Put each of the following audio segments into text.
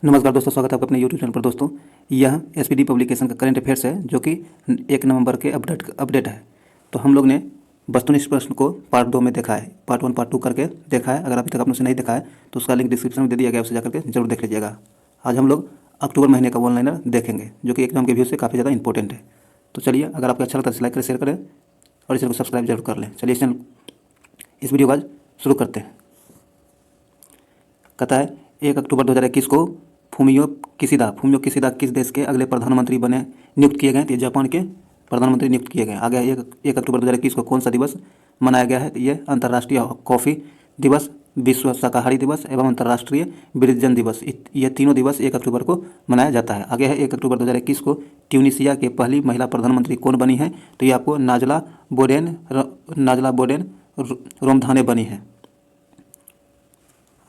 नमस्कार दोस्तों, स्वागत है आपका अपने यूट्यूब चैनल पर। दोस्तों, यह एसपीडी पब्लिकेशन का करंट अफेयर्स है जो कि 1 नवंबर के अपडेट है। तो हम लोग ने वस्तुनिष्ठ प्रश्न को पार्ट 2 में देखा है, पार्ट 1 पार्ट 2 करके देखा है। अगर अभी तक आपने उसे नहीं देखा है तो उसका लिंक डिस्क्रिप्शन में दे दिया गया है, उसे जाकर के जरूर देख लीजिएगा। आज हम लोग अक्टूबर महीने का वन लाइनर देखेंगे जो कि एग्जाम के व्यू से काफ़ी ज़्यादा इंपॉर्टेंट है। तो चलिए, अगर आपको अच्छा लगता है तो लाइक करें, शेयर करें और इस चैनल को सब्सक्राइब जरूर कर लें। चलिए इस वीडियो को आज शुरू करते हैं। कहता है 1 अक्टूबर 2021 को फूमियो किशिदा किस देश के अगले प्रधानमंत्री नियुक्त किए गए? तो ये जापान के प्रधानमंत्री नियुक्त किए गए। आगे 1 अक्टूबर 2021 को कौन सा दिवस मनाया गया है? तो ये अंतर्राष्ट्रीय कॉफ़ी दिवस, विश्व शाकाहारी दिवस एवं अंतर्राष्ट्रीय वृद्धजन दिवस। ये तीनों दिवस 1 अक्टूबर को मनाया जाता है। आगे है 1 अक्टूबर 2021 को ट्यूनीशिया के पहली महिला प्रधानमंत्री कौन बनी है? तो ये आपको नाजला बोडेन रोमधाने बनी है।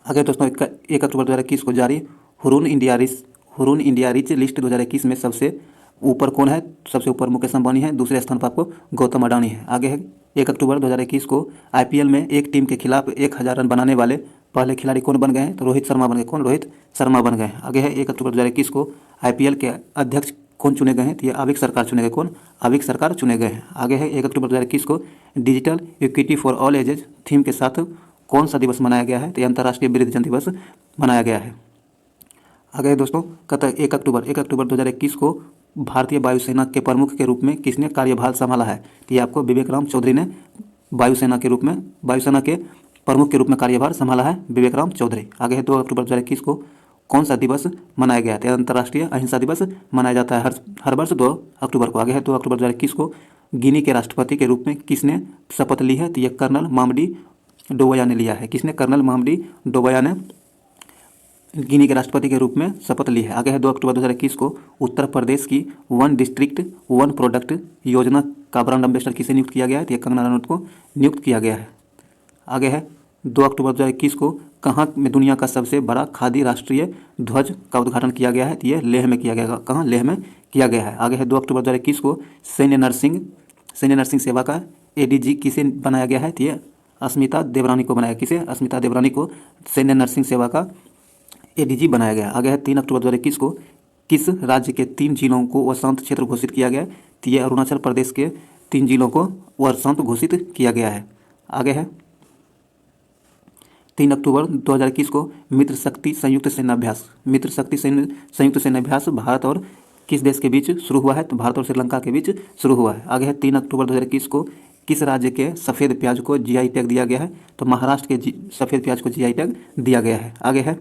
आगे दोस्तों, 1 अक्टूबर 2021 को जारी हुरून इंडिया रिच लिस्ट 2021 में सबसे ऊपर कौन है? सबसे ऊपर मुकेश अंबानी है, दूसरे स्थान पर आपको गौतम अडानी है। आगे है 1 अक्टूबर 2021 को आईपीएल में एक टीम के खिलाफ 1000 रन बनाने वाले पहले खिलाड़ी कौन बन गए हैं? तो रोहित शर्मा बन गए। कौन? रोहित शर्मा बन गए हैं। आगे है 1 अक्टूबर 2021 को आईपीएल के अध्यक्ष कौन चुने गए हैं? तो ये आविक सरकार चुने गए। कौन? आविक सरकार चुने गए हैं। आगे है 1 अक्टूबर 2021 को digital equity for all edges theme के साथ कौन सा दिवस मनाया गया है? तो अंतर्राष्ट्रीय वृद्धजन दिवस मनाया गया है। आगे दोस्तों, कहता है 1 अक्टूबर 2021 को भारतीय वायुसेना के प्रमुख के रूप में किसने कार्यभार संभाला है? तो ये आपको विवेक राम चौधरी ने वायुसेना के प्रमुख के रूप में कार्यभार संभाला है, विवेक राम चौधरी। आगे है 2 अक्टूबर 2021 को कौन सा दिवस मनाया गया? तो अंतर्राष्ट्रीय अहिंसा दिवस मनाया जाता है हर वर्ष 2 अक्टूबर को। आगे है 2 अक्टूबर 2021 को गिनी के राष्ट्रपति के रूप में किसने शपथ ली है? तो यह कर्नल मामडी डोबया ने लिया है। किसने? कर्नल मामडी डोबया ने गिनी के राष्ट्रपति के रूप में शपथ ली है। आगे है 2 अक्टूबर 2021 को उत्तर प्रदेश की वन डिस्ट्रिक्ट वन प्रोडक्ट योजना का ब्रांड एम्बेसडर किसे नियुक्त किया गया है? तो ये कंगना रनौत को नियुक्त किया गया है। आगे है 2 अक्टूबर 2021 को कहाँ में दुनिया का सबसे बड़ा खादी राष्ट्रीय ध्वज का उद्घाटन किया गया है? तो ये लेह में किया गया। कहाँ? लेह में किया गया है। आगे है 2 अक्टूबर 2021 को सैन्य नर्सिंग सेवा का एडीजी किसे बनाया गया है? तो ये अस्मिता देवरानी को बनाया। किसे? अस्मिता देवरानी को सैन्य नर्सिंग सेवा का एडीजी बनाया गया। आगे है 3 अक्टूबर 2021 को किस राज्य के 3 जिलों को वसंत क्षेत्र घोषित किया गया? तो ये अरुणाचल प्रदेश के 3 जिलों को वसंत घोषित किया गया है। आगे है 3 अक्टूबर 2021 को मित्र शक्ति संयुक्त सैन्याभ्यास भारत और किस देश के बीच शुरू हुआ है? तो भारत और श्रीलंका के बीच शुरू हुआ है। आगे है 3 अक्टूबर 2021 को किस राज्य के सफ़ेद प्याज को जीआई टैग दिया गया है? तो महाराष्ट्र के सफ़ेद प्याज को जीआई टैग दिया गया है। आगे है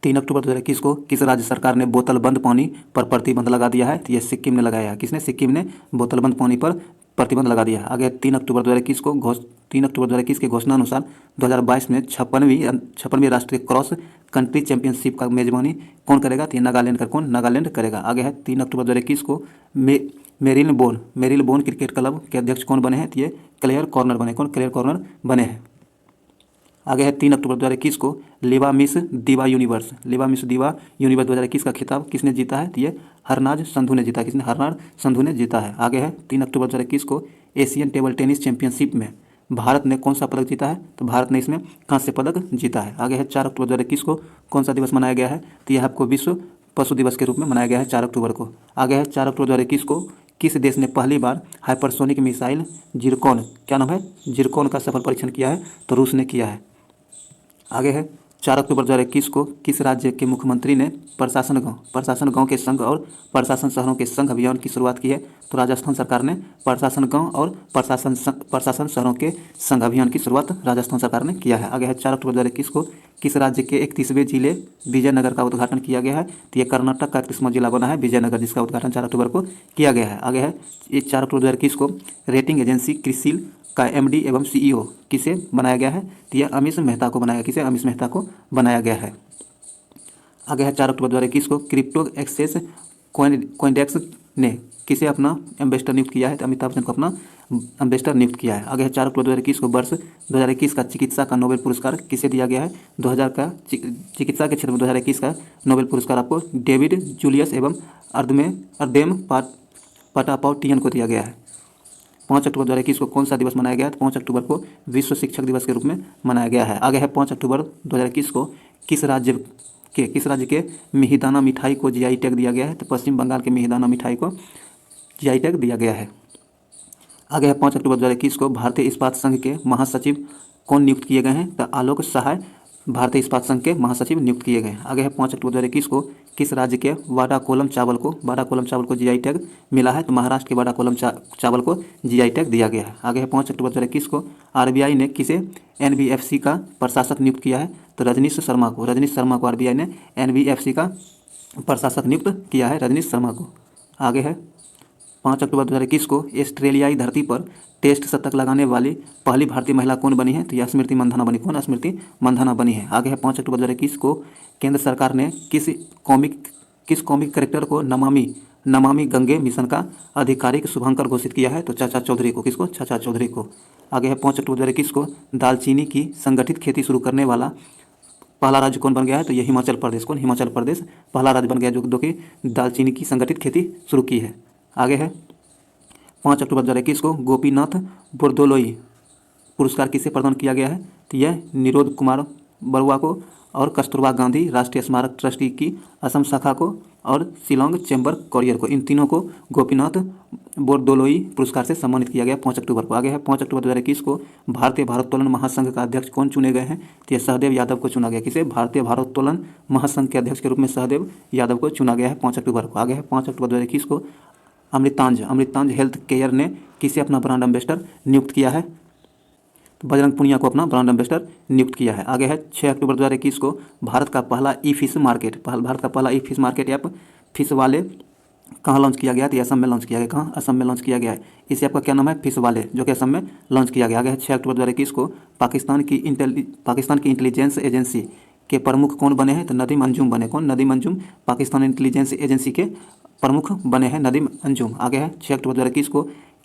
3 अक्टूबर 2021 को किस राज्य सरकार ने बोतल बंद पानी पर प्रतिबंध लगा दिया है? तो ये सिक्किम ने लगाया है। किसने? सिक्किम ने बोतल बंद पानी पर प्रतिबंध लगा दिया है। आगे 3 अक्टूबर 2021 के घोषणा अनुसार 2022 में 56वीं राष्ट्रीय क्रॉस कंट्री चैंपियनशिप का मेजबानी कौन करेगा? तो ये नागालैंड करेगा। आगे है 3 अक्टूबर 2021 को मेरिलबोर्न क्रिकेट क्लब के अध्यक्ष कौन बने हैं? तो ये क्लेयर कॉर्नर बने। कौन? क्लेयर कॉर्नर बने हैं। आगे है 3 अक्टूबर 2021 को लिवा मिस दिवा यूनिवर्स 2021 का खिताब किसने जीता है? तो ये हरनाज संधू ने जीता। किसने? हरनाज संधू ने जीता है। आगे है 3 अक्टूबर 2021 को एशियन टेबल टेनिस चैंपियनशिप में भारत ने कौन सा पदक जीता है? तो भारत ने इसमें कांस्य पदक जीता है। आगे है 4 अक्टूबर 2021 को कौन सा दिवस मनाया गया है? तो यह आपको विश्व पशु दिवस के रूप में मनाया गया है 4 अक्टूबर को। आगे है 4 अक्टूबर 2021 को किस देश ने पहली बार हाइपरसोनिक मिसाइल जिरकॉन, क्या नाम है? जिरकॉन का सफल परीक्षण किया है? तो रूस ने किया है। आगे है 4 अक्टूबर 2021 को किस राज्य के मुख्यमंत्री ने प्रशासन गांव के संघ और प्रशासन शहरों के संघ अभियान की शुरुआत की है? तो राजस्थान सरकार ने प्रशासन गांव और प्रशासन शहरों के संघ अभियान की शुरुआत राजस्थान सरकार ने किया है। आगे है 4 अक्टूबर 2021 को किस राज्य के 31वें जिले विजयनगर का उद्घाटन किया गया है? तो ये कर्नाटक का 31वां जिला बना है विजयनगर, जिसका उद्घाटन 4 अक्टूबर को किया गया है। आगे है 4 अक्टूबर 2021 को रेटिंग एजेंसी क्रिसिल का एमडी एवं सीईओ किसे बनाया गया है? तो यह अमीश मेहता को बनाया। किसे? अमीश मेहता को बनाया गया है। आगे है 4 अक्टूबर 2021 को क्रिप्टो एक्सचेंज कोइनडेक्स ने किसे अपना एम्बेसडर नियुक्त किया है? तो अमिताभ बच्चन को अपना एम्बेसडर नियुक्त किया है। आगे है 4 अक्टूबर 2021 को वर्ष 2021 का चिकित्सा का नोबेल पुरस्कार किसे दिया गया है? 2000 का चिकित्सा के क्षेत्र में 2021 का नोबेल पुरस्कार आपको डेविड जूलियस एवं अर्देम पटापाउटियन को दिया गया है। 5 अक्टूबर 2021 को कौन सा दिवस मनाया गया है? तो 5 अक्टूबर को विश्व शिक्षक दिवस के रूप में मनाया गया है। आगे है 5 अक्टूबर 2021 को किस राज्य के किस राज्य के मिहिदाना मिठाई को जीआई टैग दिया गया है? तो पश्चिम बंगाल के मिहिदाना मिठाई को जीआई टैग दिया गया है। आगे है 5 अक्टूबर 2021 को भारतीय इस्पात संघ के महासचिव कौन नियुक्त किए गए हैं? तो आलोक सहाय भारतीय इस्पात संघ के महासचिव नियुक्त किए गए हैं। आगे है 5 अक्टूबर 2021 को किस राज्य के वाडा कोलम चावल को जीआई टैग मिला है? तो महाराष्ट्र के वाडा कोलम चावल को जीआई टैग दिया गया है। आगे है 5 अक्टूबर 2021 को आरबीआई ने किसे एनबीएफसी का प्रशासक नियुक्त किया है? तो रजनीश शर्मा को आरबीआई ने एनबीएफसी का प्रशासक नियुक्त किया है, रजनीश शर्मा को। आगे है 5 अक्टूबर 2021 को ऑस्ट्रेलियाई धरती पर टेस्ट शतक लगाने वाली पहली भारतीय महिला कौन बनी है? तो यह स्मृति मंधाना बनी। कौन? स्मृति मंधाना बनी है। आगे है 5 अक्टूबर 2021 को केंद्र सरकार ने किस कॉमिक कैरेक्टर को नमामि गंगे मिशन का आधिकारिक शुभांकर घोषित किया है? तो चाचा चौधरी को। किसको? चाचा चौधरी को। आगे है 5 अक्टूबर 2021 को दालचीनी की संगठित खेती शुरू करने वाला पहला राज्य कौन बन गया है? तो ये हिमाचल प्रदेश। कौन? हिमाचल प्रदेश पहला राज्य बन गया जो कि दालचीनी की संगठित खेती शुरू की है। आगे है 5 अक्टूबर 2021 को गोपीनाथ बोरदोलोई पुरस्कार किसे प्रदान किया गया है? तो यह निरोध कुमार बरुआ को और कस्तूरबा गांधी राष्ट्रीय स्मारक ट्रस्टी की असम शाखा को और शिलोंग चैम्बर कॉरियर को, इन तीनों को गोपीनाथ बोरदोलोई पुरस्कार से सम्मानित किया गया 5 अक्टूबर को। आगे है 5 अक्टूबर 2021 को भारतीय भारोत्तोलन महासंघ का अध्यक्ष कौन चुने गए हैं? तो यह सहदेव यादव को चुना गया। किसे? भारतीय भारोत्तोलन महासंघ के अध्यक्ष के रूप में सहदेव यादव को चुना गया है 5 अक्टूबर को। आगे है 5 अक्टूबर 2021 को अमृतांज हेल्थ केयर ने किसे अपना ब्रांड एम्बेसडर नियुक्त किया है? तो बजरंग पुनिया को अपना ब्रांड एम्बेसडर नियुक्त किया है। आगे है 6 अक्टूबर 2021 को भारत का पहला ई फिश मार्केट ऐप फिश वाले कहाँ लॉन्च किया गया? तो असम में लॉन्च किया गया। कहाँ? असम में लॉन्च किया गया है। इस ऐप का क्या नाम है? फिश वाले, जो कि असम में लॉन्च किया गया। आगे है 6 अक्टूबर 2021 को पाकिस्तान की इंटेलिजेंस एजेंसी के प्रमुख कौन बने हैं? तो नदीम अंजुम बने। कौन? नदीम अंजुम पाकिस्तान इंटेलिजेंस एजेंसी के प्रमुख बने हैं, नदीम अंजुम। आगे है 6 अक्टूबर 2021 को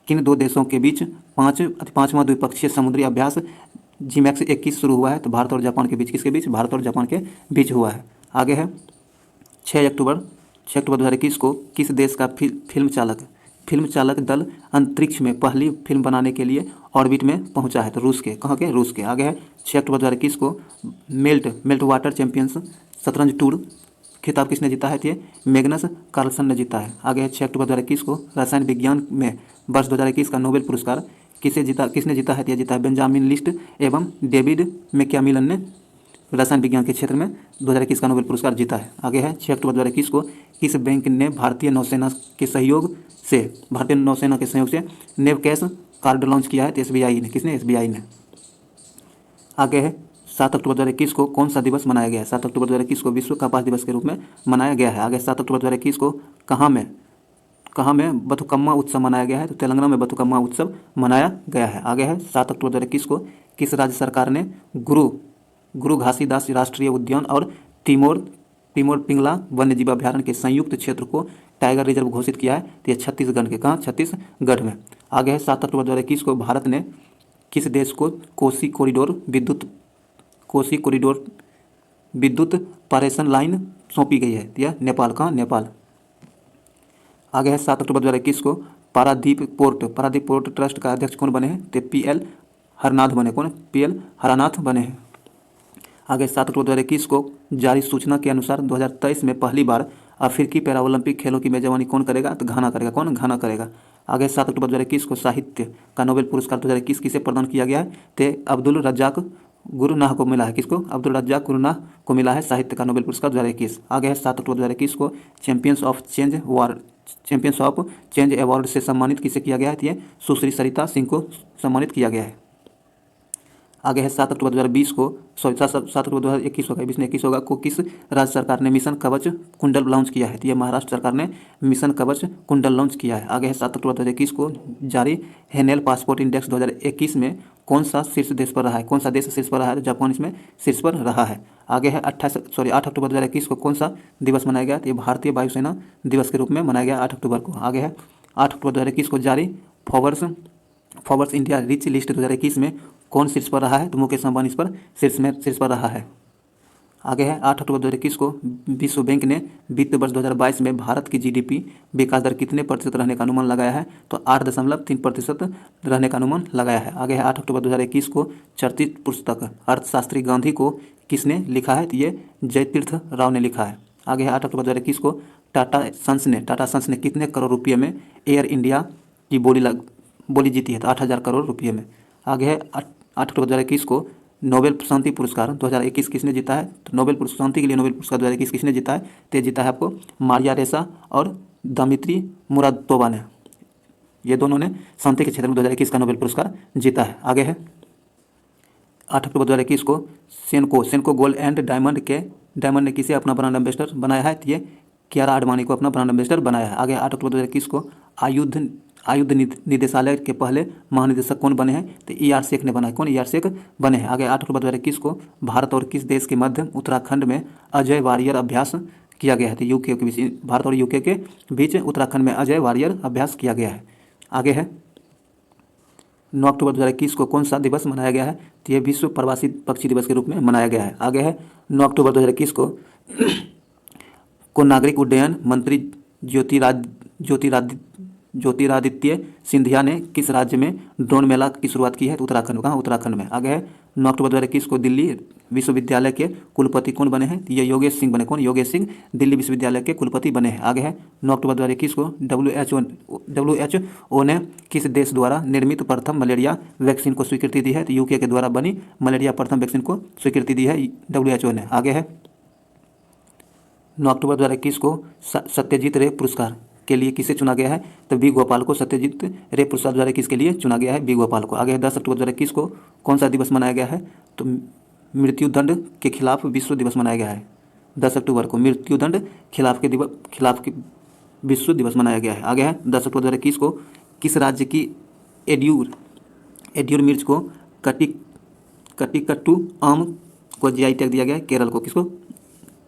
किन दो देशों के बीच पाँचवां द्विपक्षीय समुद्री अभ्यास जीमैक्स 21 शुरू हुआ है? तो भारत और जापान के बीच। किसके बीच? भारत और जापान के बीच हुआ है। आगे है 6 अक्टूबर 2021 को किस देश का फिल्म चालक दल अंतरिक्ष में पहली फिल्म बनाने के लिए ऑर्बिट में पहुंचा है? तो रूस के। कहाँ के? रूस के। आगे है 6 अक्टूबर 2021 को मेल्ट वाटर चैंपियंस शतरंज टूर खिताब किसने जीता है? ये मैग्नस कार्लसन ने जीता है। आगे है 6 अक्टूबर 2021 को रसायन विज्ञान में वर्ष 2021 का नोबेल पुरस्कार किसने जीता है? यह जीता है बेंजामिन लिस्ट एवं डेविड मैकमिलन ने रसायन विज्ञान के क्षेत्र में 2021 का नोबेल पुरस्कार जीता है। आगे है 6 अक्टूबर 2021 को किस बैंक ने भारतीय नौसेना के सहयोग से नेवकैश कार्ड लॉन्च किया है? तो एसबीआई ने। किसने? एसबीआई ने। आगे है 7 अक्टूबर 2021 को कौन सा दिवस मनाया गया है? 7 अक्टूबर 2021 को विश्व कपास दिवस के रूप में मनाया गया है। आगे 7 अक्टूबर 2021 को कहाँ में बथुकम्मा उत्सव मनाया गया है? तो तेलंगाना में बथुकम्मा उत्सव मनाया गया है। आगे है 7 अक्टूबर 2021 को किस राज्य सरकार ने गुरु घासीदास राष्ट्रीय उद्यान और तिमोर पिंगला वन्यजीव अभ्यारण्य के संयुक्त क्षेत्र को टाइगर रिजर्व घोषित किया है? तो यह छत्तीसगढ़ के। कहाँ? छत्तीसगढ़ में। आगे है 7 अक्टूबर 2021 को भारत ने किस देश को कोसी कॉरिडोर विद्युत पारेषण लाइन सौंपी गई है? यह नेपाल। कहाँ? नेपाल। आगे है 7 अक्टूबर 2021 को पारादीप पोर्ट ट्रस्ट का अध्यक्ष कौन बने हैं? तो पीएल हरनाथ बने। कौन? पीएल हरनाथ बने हैं। आगे 7 अक्टूबर 2021 को जारी सूचना के अनुसार 2023 में पहली बार अफ्रीकी पैराओलंपिक खेलों की मेजबानी कौन करेगा? तो घाना करेगा। कौन? घाना करेगा। आगे 7 अक्टूबर 2021 को साहित्य का नोबेल पुरस्कार 2021 किसे प्रदान किया गया है? तो अब्दुल रज्जाक गुरुनाह को मिला है। किसको? अब्दुल रज्जाक गुरुनाह को मिला है साहित्य का नोबेल पुरस्कार 2021। आगे है 7 अक्टूबर 2021 को चैंपियंस ऑफ चेंज अवार्ड से सम्मानित किसे किया गया है? तो ये सुश्री सरिता सिंह को सम्मानित किया गया है। आगे है 7 अक्टूबर 2020 को 7 अक्टूबर 2021 होगा 2021 होगा को किस राज्य सरकार ने मिशन कवच कुंडल लॉन्च किया है? तो ये महाराष्ट्र सरकार ने मिशन कवच कुंडल लॉन्च किया है। आगे है 7 अक्टूबर 2021 को जारी हेनेल पासपोर्ट इंडेक्स 2021 में कौन सा शीर्ष देश पर रहा है? कौन सा देश शीर्ष पर रहा है? तो जापान इसमें शीर्ष पर रहा है। आगे है 8 अक्टूबर 2021 को कौन सा दिवस मनाया गया? तो ये भारतीय वायुसेना दिवस के रूप में मनाया गया 8 अक्टूबर को। आगे है 8 अक्टूबर 2021 को जारी फोर्ब्स इंडिया रिच लिस्ट 2021 में कौन शीर्ष पर रहा है? तो मुकेश अंबानी इस पर शीर्ष पर रहा है। आगे है 8 अक्टूबर 2021 को विश्व बैंक ने वित्त वर्ष 2022 में भारत की जीडीपी विकास दर कितने प्रतिशत रहने का अनुमान लगाया है? तो 8.3% रहने का अनुमान लगाया है। आगे है 8 अक्टूबर 2021 को चर्चित पुस्तक अर्थशास्त्री गांधी को किसने लिखा है? तो ये जयतीर्थ राव ने लिखा है। आगे है 8 अक्टूबर 2021 को टाटा सन्स ने कितने करोड़ रुपये में एयर इंडिया की बोली जीती है? तो 8,000 करोड़ रुपये में। आगे है 8 अक्टूबर 2021 को नोबेल शांति पुरस्कार 2021 किसने जीता है? तो नोबेल शांति के लिए नोबेल पुरस्कार 2021 किसने जीता है? तो जीता है आपको मारिया रेसा और दमित्री मुरादोवा ने। ये दोनों ने शांति के क्षेत्र में 2021 का नोबेल पुरस्कार जीता है। आगे है 8 अक्टूबर 2021 को सेनको गोल्ड एंड डायमंड ने किसे अपना ब्रांड एम्बेसडर बनाया है? तो ये कियारा आडवाणी को अपना ब्रांड एम्बेसडर बनाया है। आगे 8 अक्टूबर 2021 को आयुध निदेशालय के पहले महानिदेशक कौन बने हैं? तो ER शेख ने बना है। कौन? ER शेख बने हैं। आगे 8 अक्टूबर 2021 को भारत और किस देश के मध्य उत्तराखंड में अजय वारियर अभ्यास किया गया है? तो यूके के बीच, भारत और यूके के बीच उत्तराखंड में अजय वारियर अभ्यास किया गया है। आगे है 9 अक्टूबर 2021 को कौन सा दिवस मनाया गया है? तो ये विश्व प्रवासी पक्षी दिवस के रूप में मनाया गया है। आगे है 9 अक्टूबर 2021 को नागरिक उड्डयन मंत्री ज्योतिरादित्य सिंधिया ने किस राज्य में ड्रोन मेला की शुरुआत की है? तो उत्तराखंड। कहाँ? उत्तराखंड में। आगे है 9 अक्टूबर 2021 को दिल्ली विश्वविद्यालय के कुलपति कौन बने हैं? ये योगेश सिंह बने। कौन? योगेश सिंह दिल्ली विश्वविद्यालय के कुलपति बने हैं। आगे है 9 अक्टूबर 2021 को WHO ने किस देश द्वारा निर्मित प्रथम मलेरिया वैक्सीन को स्वीकृति दी है? तो यूके के द्वारा बनी मलेरिया प्रथम वैक्सीन को स्वीकृति दी है WHO ने। आगे है 9 अक्टूबर 2021 को सत्यजीत रे पुरस्कार के लिए किसे चुना गया है? तो बी गोपाल को सत्यजीत रे पुरस्कार 2021 के लिए चुना गया है बी गोपाल को। आगे है 10 अक्टूबर 2021 को कौन सा दिवस मनाया गया है? तो मृत्युदंड के खिलाफ विश्व दिवस मनाया गया है। 10 अक्टूबर को मृत्युदंड खिलाफ के विश्व दिवस मनाया गया है। आगे है 10 अक्टूबर 2021 को किस राज्य की एड्यूर मिर्च को कटिकट्टू आम को GI टैग दिया गया है? केरल को। किसको?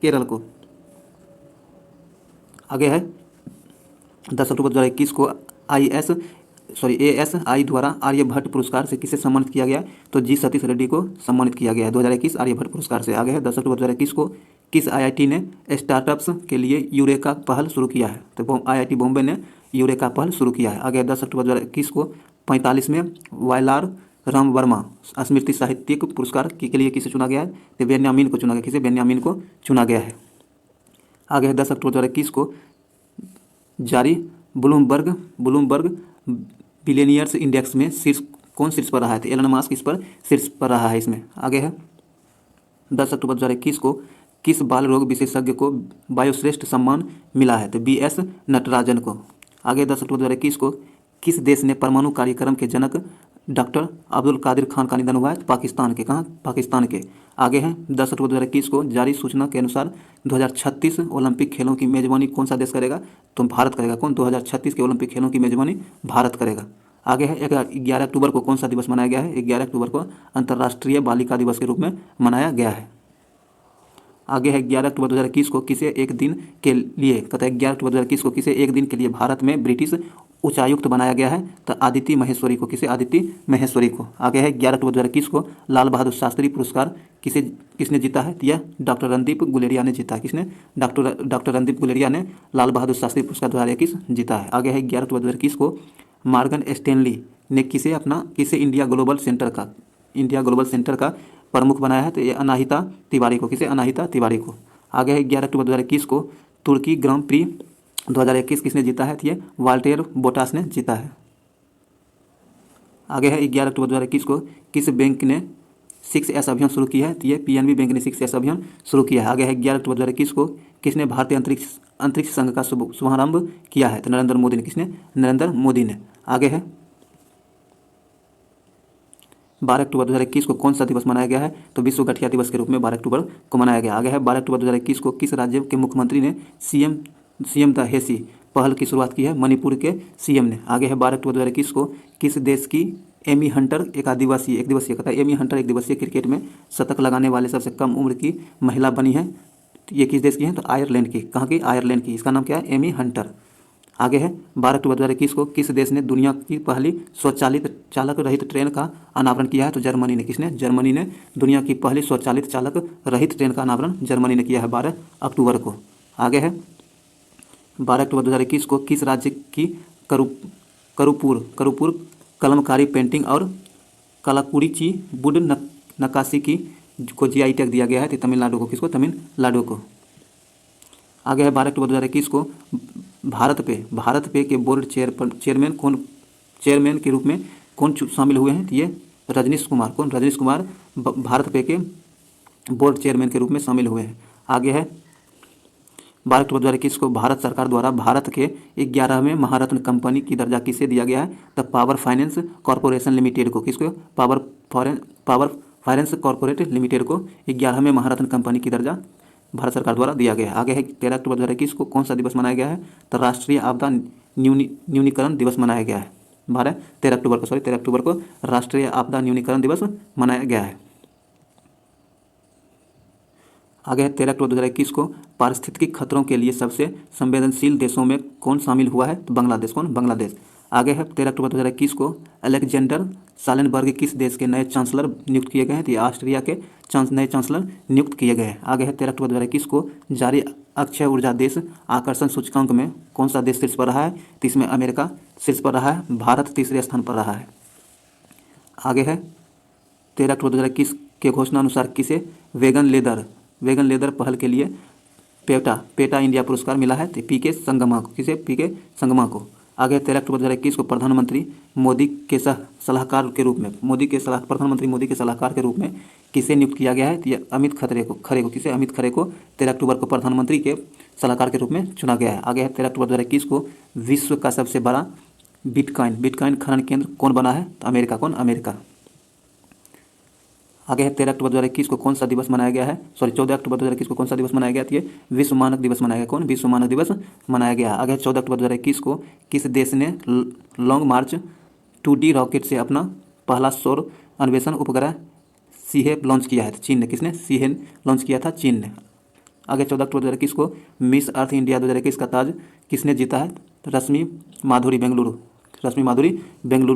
केरल को। आगे है 10 अक्टूबर 2021 को ASI द्वारा आर्यभट्ट पुरस्कार से किसे सम्मानित किया गया? तो जी सतीश रेड्डी को सम्मानित किया गया है 2021 आर्यभट्ट पुरस्कार से। आगे है 10 अक्टूबर 2021 को किस IIT ने स्टार्टअप्स के लिए यूरेका पहल शुरू किया है? तो IIT बॉम्बे ने यूरेका पहल शुरू किया है। आगे 10 अक्टूबर 2021 को 45वें वायलार राम वर्मा स्मृति साहित्यिक पुरस्कार के लिए किसे चुना गया है? तो बेन्यामीन को चुना गया। किसे? बेन्यामीन को चुना गया है। आगे है 10 अक्टूबर 2021 को जारी ब्लूमबर्ग बिलियनियर्स इंडेक्स में कौन शीर्ष पर रहा है? तो एलन मस्क इस पर शीर्ष पर रहा है इसमें। आगे है 10 अक्टूबर 2021 को किस बाल रोग विशेषज्ञ को बायोश्रेष्ठ सम्मान मिला है? तो BS नटराजन को। आगे 10 अक्टूबर 2021 को किस देश ने परमाणु कार्यक्रम के जनक डॉक्टर अब्दुल कादिर खान का निधन हुआ है? तो पाकिस्तान के। कहाँ? पाकिस्तान के। आगे है 10 अक्टूबर 2021 को जारी सूचना के अनुसार 2036 ओलंपिक खेलों की मेजबानी कौन सा देश करेगा? तो भारत करेगा। कौन? 2036 के ओलंपिक खेलों की मेजबानी भारत करेगा। आगे है 11 अक्टूबर को कौन सा दिवस मनाया गया है? 11 अक्टूबर को अंतर्राष्ट्रीय बालिका दिवस के रूप में मनाया गया है। आगे है 11 अक्टूबर 2021 को किसे एक दिन के लिए, कहता है 11 अक्टूबर 2021 को किसे एक दिन के लिए भारत में ब्रिटिश उच्चायुक्त बनाया गया है? तो आदिति महेश्वरी को। किसे? आदिति महेश्वरी को। आगे है 11 अक्टूबर 2021 को लाल बहादुर शास्त्री पुरस्कार किसने जीता है? यह डॉक्टर रणदीप गुलेरिया ने जीता है। किसने? डॉक्टर रणदीप गुलेरिया ने लाल बहादुर शास्त्री पुरस्कार 2021 जीता है। आगे है 11 अक्टूबर 2021 को मॉर्गन स्टैनली ने किसे इंडिया ग्लोबल सेंटर का प्रमुख बनाया है? तो ये अनाहिता तिवारी को। किसे? अनाहिता तिवारी को। आगे है 11 अक्टूबर 2021 को तुर्की ग्रां प्री 2021 किसने जीता है? तो ये वाल्टेर बोटास ने जीता है। आगे है 11 अक्टूबर 2021 को किस बैंक ने 6S अभियान शुरू किया है? तो ये PNB बैंक ने 6S अभियान शुरू किया है। आगे है 11 अक्टूबर 2021 को किसने भारतीय अंतरिक्ष संघ का शुभारंभ किया है? तो नरेंद्र मोदी ने। किसने? नरेंद्र मोदी ने। आगे है 12 अक्टूबर 2021 को कौन सा दिवस मनाया गया है? तो विश्व गठिया दिवस के रूप में 12 अक्टूबर को मनाया गया। आगे है 12 अक्टूबर 2021 को किस राज्य के मुख्यमंत्री ने सीएम द हेसी पहल की शुरुआत की है? मणिपुर के CM ने। आगे है 12 अक्टूबर 2021 को किस देश की एमी हंटर एक दिवसीय कहता है एमी हंटर एक दिवसीय क्रिकेट में शतक लगाने वाले सबसे कम उम्र की महिला बनी है? तो ये किस देश की है? तो आयरलैंड की। कहाँ की? आयरलैंड की। इसका नाम क्या है? Amy Hunter. आगे है 12 अक्टूबर 2021 को किस देश ने दुनिया की पहली स्वचालित चालक रहित ट्रेन का अनावरण किया है? तो जर्मनी ने। किसने? जर्मनी ने दुनिया की पहली स्वचालित चालक रहित ट्रेन का अनावरण जर्मनी ने किया है 12 अक्टूबर को। आगे है 12 अक्टूबर 2021 को किस राज्य की करूपुर कलमकारी पेंटिंग और कलाकुरीची वुड नक्काशी की को GI टैग दिया गया है, तो तमिलनाडु को, किसको, तमिलनाडु को। आगे है 12 अक्टूबर 2021 को भारत पे के बोर्ड चेयरमैन के रूप में कौन शामिल हुए हैं, तो ये रजनीश कुमार। कौन, रजनीश कुमार भारत पे के बोर्ड चेयरमैन के रूप में शामिल हुए हैं। आगे है 12 अक्टूबर 2021 को भारत सरकार द्वारा भारत के 11वें महारत्न कंपनी की दर्जा किसे दिया गया है, तो पावर फाइनेंस कॉरपोरेशन लिमिटेड को, किसको, पावर फाइनेंस कॉरपोरेट लिमिटेड को 11वें महारत्न कंपनी की दर्जा भारत सरकार द्वारा दिया गया है। आगे है 13 अक्टूबर 2021 को कौन सा दिवस मनाया गया है, तो राष्ट्रीय आपदा न्यूनीकरण दिवस मनाया गया है। 13 अक्टूबर को राष्ट्रीय आपदा न्यूनीकरण दिवस मनाया गया है। आगे है 13 अक्टूबर 2021 को पारिस्थितिक खतरों के लिए सबसे संवेदनशील देशों में कौन शामिल हुआ है, तो बांग्लादेश। कौन, बांग्लादेश। आगे है 13 अक्टूबर 2021 को अलेक्जेंडर सालेनबर्ग किस देश के नए चांसलर नियुक्त किए गए हैं, तो ये ऑस्ट्रिया के नए चांसलर नियुक्त किए गए हैं। आगे है 13 अक्टूबर 2021 को जारी अक्षय ऊर्जा देश आकर्षण सूचकांक में कौन सा देश शीर्ष पर रहा है, तो इसमें अमेरिका शीर्ष पर रहा है, भारत तीसरे स्थान पर रहा है। आगे है 13 अक्टूबर 2021 के घोषणा अनुसार किसे वेगन लेदर पहल के लिए पेटा इंडिया पुरस्कार मिला है, तो PK संगमा को, किसे, PK संगमा को। आगे 13 अक्टूबर 2021 को प्रधानमंत्री मोदी के सलाहकार के रूप में प्रधानमंत्री मोदी के सलाहकार के रूप में किसे नियुक्त किया गया है, तो ये अमित खरे को किसे, अमित खरे को 13 अक्टूबर को प्रधानमंत्री के सलाहकार के रूप में चुना गया है। आगे है 13 अक्टूबर 2021 को विश्व का सबसे बड़ा बिटकॉइन खनन केंद्र कौन बना है, तो अमेरिका। कौन, अमेरिका। आगे है 13 अक्टूबर 2021 को कौन सा दिवस मनाया गया है, 14 अक्टूबर 2021 को कौन सा दिवस मनाया गया, ये विश्व मानक दिवस मनाया गया। कौन, विश्व मानक दिवस मनाया गया। आगे है 14 अक्टूबर 2021 को किस देश ने लॉन्ग मार्च 2D रॉकेट से अपना पहला सौर अन्वेषण उपग्रह सीहेप लॉन्च किया है, तो चीन ने। किसने, सीहेप लॉन्च किया था, चीन ने। आगे 14 अक्टूबर 2021 को मिस अर्थ इंडिया 2021 का ताज किसने जीता है, तो रश्मि माधुरी बेंगलुरु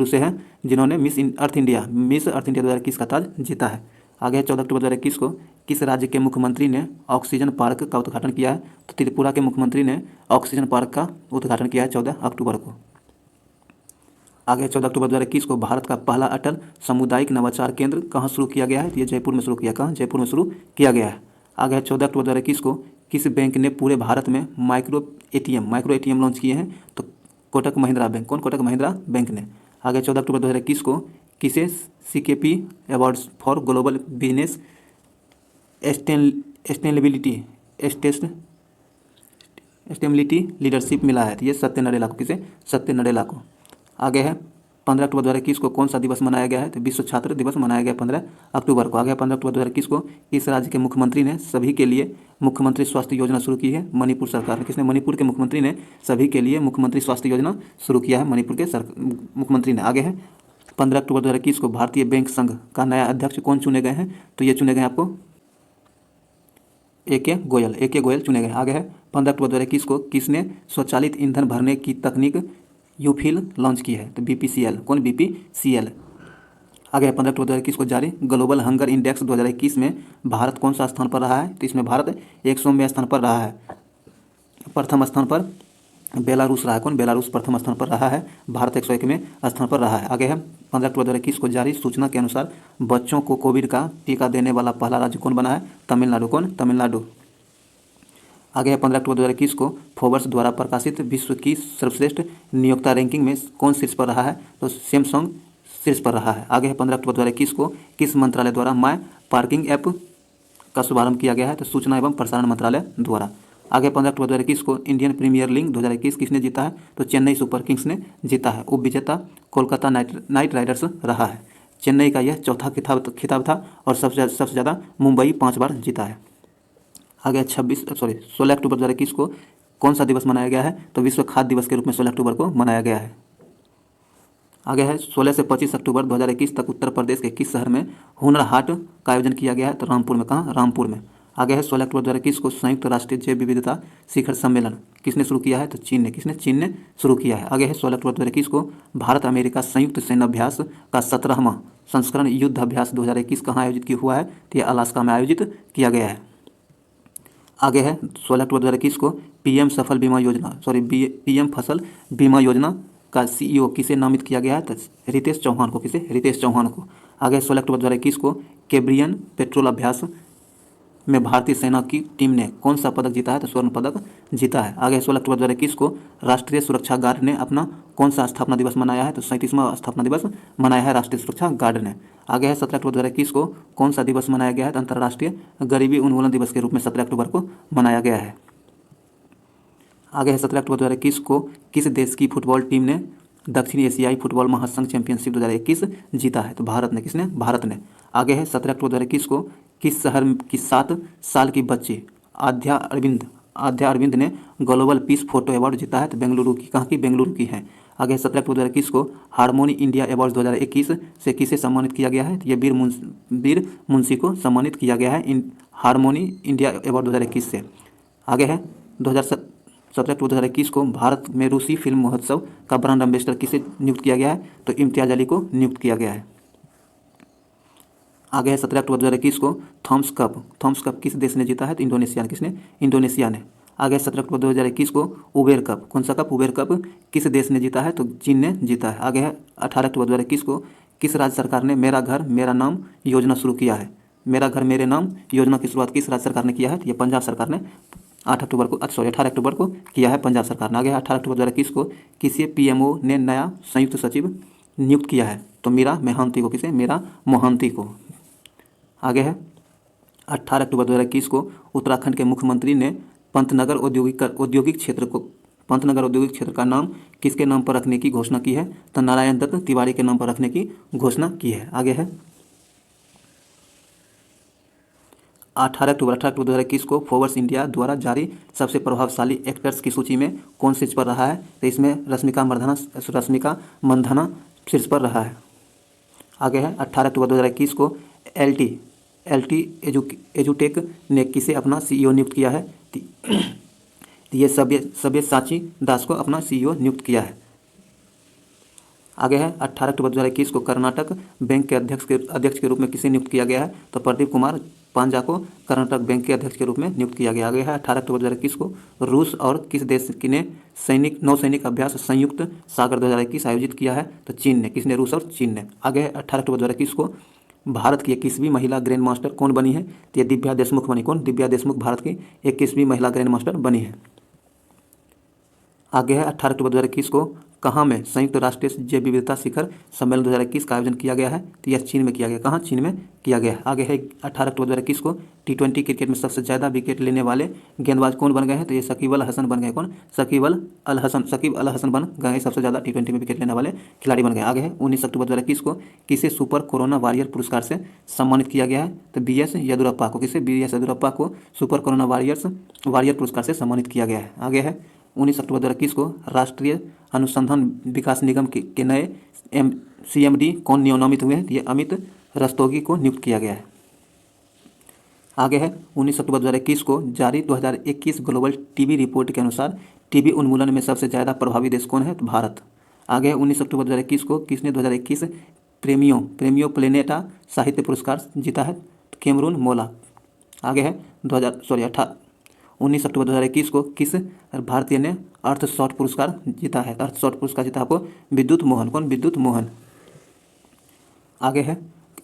से है, जिन्होंने मिस अर्थ इंडिया 2021 का ताज जीता है। आगे है 14 अक्टूबर 2021 को किस राज्य के मुख्यमंत्री ने ऑक्सीजन पार्क का उद्घाटन किया है, तो त्रिपुरा के मुख्यमंत्री ने ऑक्सीजन पार्क का उद्घाटन किया है 14 अक्टूबर को। आगे 14 अक्टूबर 2021 को भारत का पहला अटल सामुदायिक नवाचार केंद्र कहाँ शुरू किया गया है, तो ये जयपुर में शुरू किया। कहाँ, जयपुर में शुरू किया गया है। आगे है 14 अक्टूबर 2021 को किस बैंक ने पूरे भारत में माइक्रो एटीएम लॉन्च किए हैं, तो कोटक महिंद्रा बैंक। कौन, कोटक महिंद्रा बैंक ने। आगे 14 अक्टूबर 2021 को किसे CKP awards for global business sustainability leadership मिला है, तो ये सत्य नडेला को। किसे, सत्य नडेला को। आगे है 15 अक्टूबर 2021 को कौन सा दिवस मनाया गया है, तो विश्व छात्र दिवस मनाया गया 15 अक्टूबर को। आगे 15 अक्टूबर 2021 को इस राज्य के मुख्यमंत्री ने सभी के लिए मुख्यमंत्री स्वास्थ्य योजना शुरू की है, मणिपुर सरकार ने। किसने, मणिपुर के मुख्यमंत्री ने सभी के लिए मुख्यमंत्री स्वास्थ्य योजना शुरू किया है, मणिपुर के मुख्यमंत्री ने। आगे है 15 अक्टूबर 2021 को भारतीय बैंक संघ का नया अध्यक्ष कौन चुने गए हैं, तो ये चुने गए आपको AK गोयल चुने गए। आगे है 15 अक्टूबर 2021 को किसने स्वचालित ईंधन भरने की तकनीक यूफिल लॉन्च की है, तो BPCL। कौन, BPCL। आगे है 15 अक्टूबर 2021 को जारी ग्लोबल हंगर इंडेक्स 2021 में भारत कौन सा स्थान पर रहा है, तो इसमें भारत 100वें स्थान पर रहा है। प्रथम स्थान पर बेलारूस रहा है। कौन, बेलारूस प्रथम स्थान पर रहा है, भारत 101वें स्थान पर रहा है। आगे है 15 अक्टूबर 2021 को जारी सूचना के अनुसार बच्चों को कोविड का टीका देने वाला पहला राज्य कौन बना है, तमिलनाडु। कौन, तमिलनाडु। आगे है 15 अक्टूबर 2021 को फोर्ब्स द्वारा प्रकाशित विश्व की सर्वश्रेष्ठ नियोक्ता रैंकिंग में कौन शीर्ष पर रहा है, तो सैमसंग शीर्ष पर रहा है। आगे है 15 अक्टूबर 2021 को किस मंत्रालय द्वारा माई पार्किंग ऐप का शुभारंभ किया गया है, तो सूचना एवं प्रसारण मंत्रालय द्वारा। आगे 15 अक्टूबर 2021 को इंडियन प्रीमियर लीग 2021 किसने जीता है, तो चेन्नई सुपर किंग्स ने जीता है। उपविजेता कोलकाता नाइट राइडर्स रहा है। चेन्नई का यह चौथा खिताब था और सबसे ज़्यादा मुंबई 5 बार जीता है। आगे 16 अक्टूबर 2021 को कौन सा दिवस मनाया गया है, तो विश्व खाद्य दिवस के रूप में 16 अक्टूबर को मनाया गया है। आगे है 16 से 25 अक्टूबर 2021 तक उत्तर प्रदेश के किस शहर में हुनर हाट का आयोजन किया गया है, तो रामपुर में। कहाँ, रामपुर में। आगे है 16 अक्टूबर 2021 को संयुक्त राष्ट्रीय जैव विविधता शिखर सम्मेलन किसने शुरू किया है, तो चीन ने। किसने, चीन ने शुरू किया है। आगे है 16 अक्टूबर 2021 को भारत अमेरिका संयुक्त सैन्याभ्यास का 17वां संस्करण युद्ध अभ्यास 2021 कहाँ आयोजित हुआ है, तो यह अलास्का में आयोजित किया गया है। आगे है 16 अक्टूबर 2021 को PM फसल बीमा योजना का CEO किसे नामित किया गया है, तो रितेश चौहान को। किसे, रितेश चौहान को। आगे 16 अक्टूबर 2021 को कैब्रियन पेट्रोल अभ्यास में भारतीय सेना की टीम ने कौन सा पदक जीता है? तो स्वर्ण पदक जीता है। आगे 16 अक्टूबर 2021 को राष्ट्रीय सुरक्षा गार्ड ने अपना कौन सा स्थापना दिवस मनाया है? तो 37वां स्थापना दिवस मनाया है राष्ट्रीय सुरक्षा गार्ड ने। आगे है 17 अक्टूबर 2021 को कौन सा दिवस मनाया गया है? तो अंतर्राष्ट्रीय गरीबी उन्मूलन दिवस के रूप में 17 अक्टूबर को मनाया गया है। आगे है 17 अक्टूबर 2021 को किस देश की फुटबॉल टीम ने दक्षिण एशियाई फुटबॉल महासंघ चैंपियनशिप 2021 जीता है? तो भारत ने। किसने? भारत ने। आगे है 17 अक्टूबर 2021 को किस शहर की 7 साल की बच्ची आद्या अरविंद ने ग्लोबल पीस फोटो अवार्ड जीता है? तो बेंगलुरु की। कहाँ की? बेंगलुरु की है। आगे 17 अक्टूबर 2021 को हारमोनी इंडिया अवार्ड 2021 से किसे सम्मानित किया गया है? तो ये वीर मुंशी को सम्मानित किया गया है हारमोनी इंडिया अवार्ड 2021 से। आगे है 17 अक्टूबर 2021 को भारत में रूसी फिल्म महोत्सव का ब्रांड एम्बेसडर किसे नियुक्त किया गया है? तो इम्तियाज अली को नियुक्त किया गया है। आगे है 17 अक्टूबर 2021 को थॉम्स कप किस देश ने जीता है? तो इंडोनेशिया ने। किसने? इंडोनेशिया ने। आगे 17 अक्टूबर 2021 को उबेर कप, कौन सा कप? उबेर कप किस देश ने जीता है? तो चीन ने जीता है। आगे है 18 अक्टूबर 2021 को किस राज्य सरकार ने मेरा घर मेरा नाम योजना शुरू किया है? मेरा घर मेरे नाम योजना की शुरुआत किस राज्य सरकार ने किया है? तो ये पंजाब सरकार ने 18 अक्टूबर को किया है पंजाब सरकार ने। आगे 18 अक्टूबर 2021 को किसी पीएमओ ने नया संयुक्त सचिव नियुक्त किया है? तो मीरा मोहंती को। किसे? मीरा मोहंती को। आगे है 18 अक्टूबर 2021 को उत्तराखंड के मुख्यमंत्री ने पंतनगर औद्योगिक क्षेत्र का नाम किसके नाम पर रखने की घोषणा की है? तो नारायण दत्त तिवारी के नाम पर रखने की घोषणा की है। आगे है 18 अक्टूबर 2021 को फोर्ब्स इंडिया द्वारा जारी सबसे प्रभावशाली एक्टर्स की सूची में कौन शीर्ष पर रहा है? तो इसमें रश्मिका मंधाना शीर्ष पर रहा है। आगे है 18 अक्टूबर 2021 को एलटी एजुटेक ने किसे अपना सीईओ नियुक्त किया है? ये सब्यसाची दास को अपना सीईओ नियुक्त किया है। आगे है 18 अक्टूबर 2021 को कर्नाटक बैंक के अध्यक्ष के रूप में किसे नियुक्त किया गया है? तो प्रदीप कुमार पांजा को कर्नाटक बैंक के अध्यक्ष के रूप में नियुक्त किया गया। आगे है 18 अक्टूबर 2021 को रूस और किस देश ने नौसैनिक अभ्यास संयुक्त सागर 2021 आयोजित किया है? तो चीन ने। किसने? रूस और चीन ने। आगे है 18 अक्टूबर 2021 को भारत की 21वीं महिला ग्रैंड मास्टर कौन बनी है? तो ये दिव्या देशमुख बनी। कौन? दिव्या देशमुख भारत की 21वीं महिला ग्रैंड मास्टर बनी है। आगे है 18 अक्टूबर 2021 को कहाँ में संयुक्त राष्ट्रीय जैव विविधता शिखर सम्मेलन 2021 का आयोजन किया गया है? तो यह चीन में किया गया। कहाँ? चीन में किया गया है। आगे है 18 अक्टूबर 2021 को T20 क्रिकेट में सबसे ज़्यादा विकेट लेने वाले गेंदबाज कौन बन गए हैं? तो ये शकीब अल हसन बन गए। कौन? शकीब अल हसन बन गए सबसे ज़्यादा T20 में विकेट लेने वाले खिलाड़ी बन गए। आगे है 19 अक्टूबर 2021 को किसे सुपर कोरोना वॉरियर पुरस्कार से सम्मानित किया गया है? तो BS येदियुरप्पा को। किसे? BS येदियुरप्पा को सुपर कोरोना वॉरियर पुरस्कार से सम्मानित किया गया है। आगे है 19 अक्टूबर 2021 को राष्ट्रीय अनुसंधान विकास निगम के नए CMD कौन नियमित हुए हैं? ये अमित रस्तोगी को नियुक्त किया गया है। आगे है 19 अक्टूबर 2021 को जारी 2021 ग्लोबल टीबी रिपोर्ट के अनुसार टीबी उन्मूलन में सबसे ज़्यादा प्रभावी देश कौन है? तो भारत। आगे है 19 अक्टूबर 2021 को किसने 2021 प्रेमियो प्लेनेटा साहित्य पुरस्कार जीता है? तो कैमरून मोला। आगे है 19 अक्टूबर 2021 को किस भारतीय ने अर्थशॉट पुरस्कार जीता है? अर्थशॉट पुरस्कार जीता आपको विद्युत मोहन। कौन? विद्युत मोहन। आगे है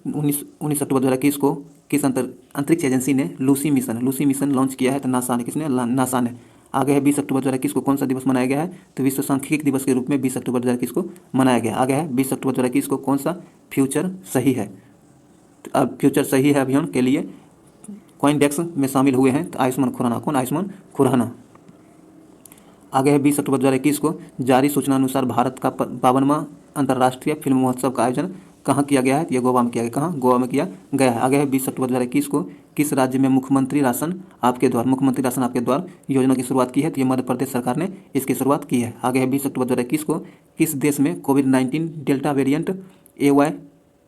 19 अक्टूबर 2021 को किस अंतरिक्ष एजेंसी ने लूसी मिशन लॉन्च किया है? तो नासा ने। किसने? नासा ने। आगे है 20 अक्टूबर 2021 को कौन सा दिवस मनाया गया है? तो विश्व सांख्यिकी दिवस के रूप में 20 अक्टूबर 2021 को मनाया गया। आगे है 20 अक्टूबर 2021 को कौन सा फ्यूचर सही है? अब फ्यूचर सही है अभियान के लिए कॉइनडेक्स में शामिल हुए हैं तो आयुष्मान खुराना। कौन? आयुष्मान खुराना। आगे है 20 अक्टूबर 2021 को जारी सूचना अनुसार भारत का 52वां अंतर्राष्ट्रीय फिल्म महोत्सव का आयोजन कहाँ किया गया है? ये गोवा में किया गया। कहाँ? गोवा में किया गया है। आगे है 20 अक्टूबर 2021 को किस राज्य में मुख्यमंत्री राशन आपके द्वार योजना की शुरुआत की है? तो ये मध्य प्रदेश सरकार ने इसकी शुरुआत की है। आगे है 20 अक्टूबर 2021 को किस देश में कोविड-19 डेल्टा वेरिएंट AY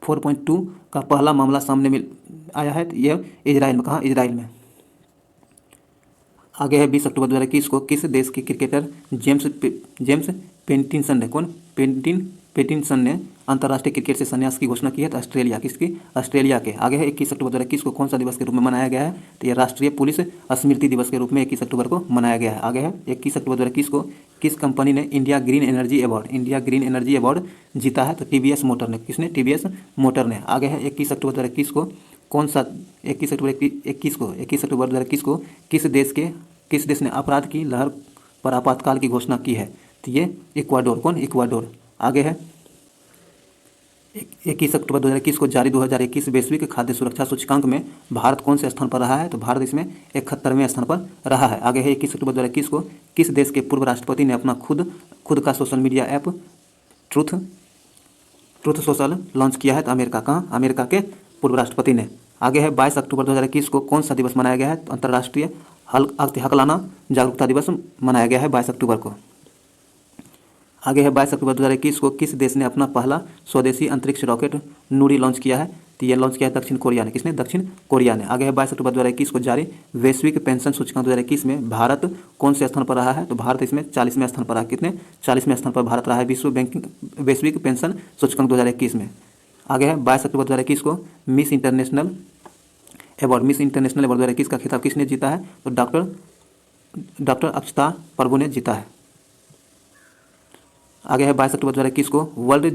4.2 का पहला मामला सामने आया है? तो यह इजराइल में। कहाँ? इजराइल में। आगे है 20 अक्टूबर 2021 को किस देश के क्रिकेटर जेम्स पेटिंसन ने। कौन? पेटिंसन ने अंतर्राष्ट्रीय क्रिकेट से संन्यास की घोषणा की है? तो ऑस्ट्रेलिया। किसकी? ऑस्ट्रेलिया के। आगे है 21 अक्टूबर 2021 को कौन सा दिवस के रूप में मनाया गया है? तो यह राष्ट्रीय पुलिस स्मृति दिवस के रूप में 21 अक्टूबर को मनाया गया है। आगे है 21 अक्टूबर 2021 को किस कंपनी ने इंडिया ग्रीन एनर्जी अवार्ड जीता है? तो TVS मोटर ने। किसने? TVS मोटर ने। आगे है 21 अक्टूबर 2021 को कौन सा 21 अक्टूबर 2021 को किस देश ने अपराध की लहर पर आपातकाल की घोषणा की है? तो ये इक्वाडोर। कौन? इक्वाडोर। आगे है 21 अक्टूबर 2021 को जारी 2021 वैश्विक खाद्य सुरक्षा सूचकांक में भारत कौन से स्थान पर रहा है? तो भारत इसमें 71वें स्थान पर रहा है। आगे है 21 अक्टूबर 2021 को किस देश के पूर्व राष्ट्रपति ने अपना खुद का social media app truth social launch किया है? तो अमेरिका। कहाँ? अमेरिका के पूर्व राष्ट्रपति ने। आगे है 22 अक्टूबर 2021 को कौन सा दिवस मनाया गया है? तो अंतर्राष्ट्रीय हकलाना जागरूकता दिवस मनाया गया है 22 अक्टूबर को। आगे है 22 अक्टूबर 2021 को किस देश ने अपना पहला स्वदेशी अंतरिक्ष रॉकेट नूरी लॉन्च किया है? तो यह लॉन्च किया है दक्षिण कोरिया ने। किसने? दक्षिण कोरिया ने। आगे है 22 अक्टूबर 2021 को जारी वैश्विक पेंशन सूचकांक 2021 में भारत कौन से स्थान पर रहा है? तो भारत इसमें 40वें स्थान पर रहा। कितने? 40वें स्थान पर भारत रहा है वैश्विक पेंशन सूचकांक 2021 में। आगे है 22 अक्टूबर 2021 को मिस इंटरनेशनल अवार्ड 2021 का खिताब किसने जीता है? तो डॉक्टर अक्षता प्रभु ने जीता है। आगे है 22 अक्टूबर 2021 को वर्ल्ड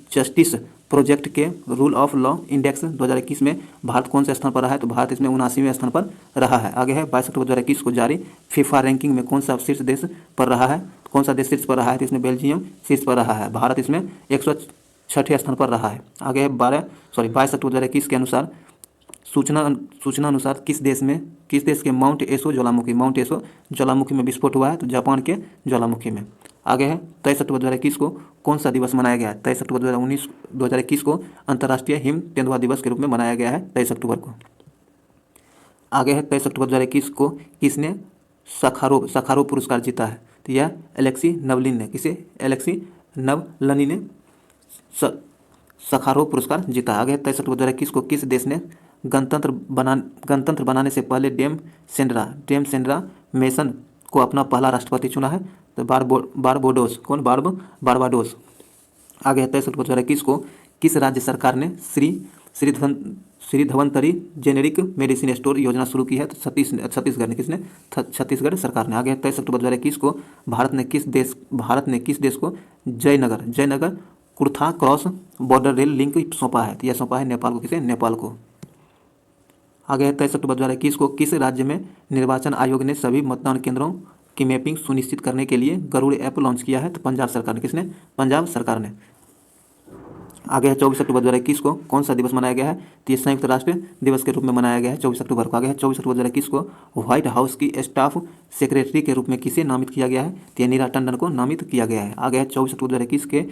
जस्टिस प्रोजेक्ट के रूल ऑफ लॉ इंडेक्स 2021 में भारत कौन से स्थान पर रहा है? तो भारत इसमें 79वें स्थान पर रहा है। आगे है 22 अक्टूबर 2021 को जारी फीफा रैंकिंग में कौन सा शीर्ष देश पर रहा है? कौन सा देश शीर्ष पर रहा है? तो इसमें बेल्जियम शीर्ष पर रहा है। भारत इसमें 106वें स्थान पर रहा है। आगे है 22 अक्टूबर 2021 के अनुसार सूचना अनुसार किस देश के माउंट एसो ज्वालामुखी में विस्फोट हुआ है? तो जापान के ज्वालामुखी में। आगे है 23 अक्टूबर 2021 को कौन सा दिवस मनाया गया है? 23 अक्टूबर 2021 को अंतर्राष्ट्रीय हिम तेंदुआ दिवस के रूप में मनाया गया है 23 अक्टूबर को। आगे है 23 अक्टूबर 2021 को किसने सखारोव पुरस्कार जीता है? तो यह एलेक्सी नवलिन ने। किसे? एलेक्सी नवलनी ने सखारोव पुरस्कार जीता। आगे 23 अक्टूबर 2021 को किस देश ने गणतंत्र बनाने से पहले डेम सेंड्रा मेसन को अपना पहला राष्ट्रपति चुना है? तो बारबाडोस। कौन? बारबाडोस। आगे है 23 अक्टूबर 2021 को किस राज्य सरकार ने Shri Dhanvantari generic medicine store योजना शुरू की है? तो छत्तीसगढ़ ने। किसने? छत्तीसगढ़ सरकार ने। आगे है 23 अक्टूबर 2021 को भारत ने किस देश को Jaynagar Kurtha cross border rail link सौंपा है? तो यह सौंपा है नेपाल को। किसे? नेपाल को। आगे है 23 अक्टूबर 2021 को किस राज्य में निर्वाचन आयोग ने सभी मतदान केंद्रों की मैपिंग सुनिश्चित करने के लिए गरुड़ ऐप लॉन्च किया है? तो पंजाब सरकार ने। किसने? पंजाब सरकार ने। आगे है 24 अक्टूबर 2021 को कौन सा दिवस मनाया गया है? तो ये संयुक्त राष्ट्र दिवस के रूप में मनाया गया है 24 अक्टूबर को। आगे है 24 अक्टूबर 2021 को व्हाइट हाउस की स्टाफ सेक्रेटरी के रूप में किसे नामित किया गया है? तो नीरा टंडन को नामित किया गया है। आगे है 24 अक्टूबर 2021 के